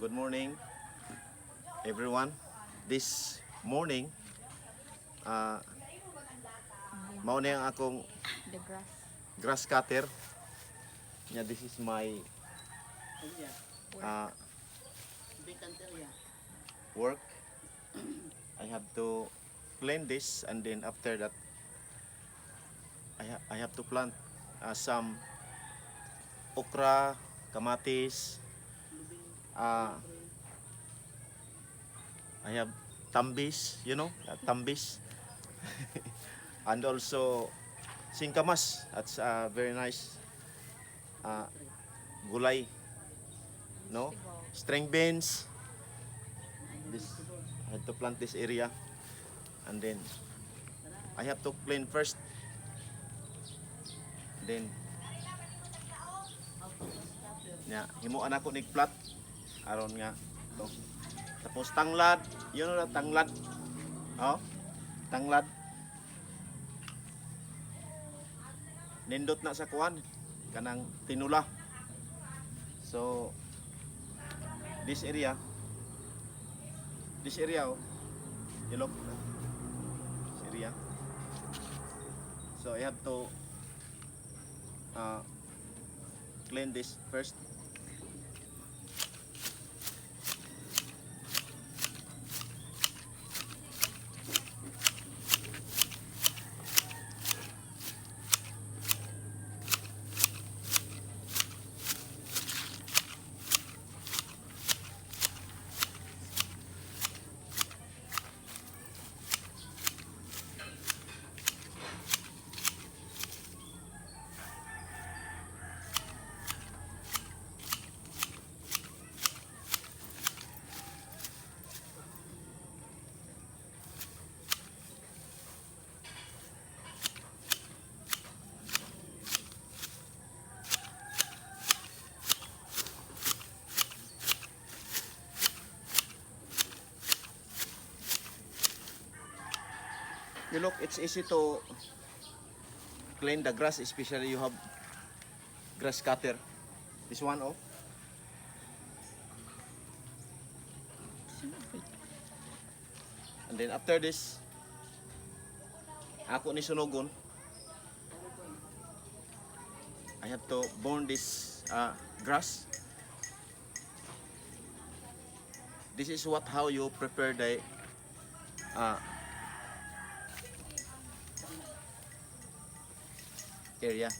Good morning, everyone. This morning, mao na ang akong The grass. grass cutter. Yeah, this is my uh, work. I have to clean this, and then after that, I have to plant some okra, kamatis. I have tambis, tambis. And also singkamas. That's very nice. Gulay, no? String beans. This, I had to plant this area, and then I have to clean first. Then, himuan ako nig plat aron nga to. Tapos tanglad, tanglad. Oh, tanglad. Nindot na sa kuan kanang tinula. So this area, oh, you look, this area. So I have to clean this first. You look, it's easy to clean the grass, especially you have grass cutter. This one, oh. And then after this, ako ni sunugon. I have to burn this grass. This is how you prepare the area.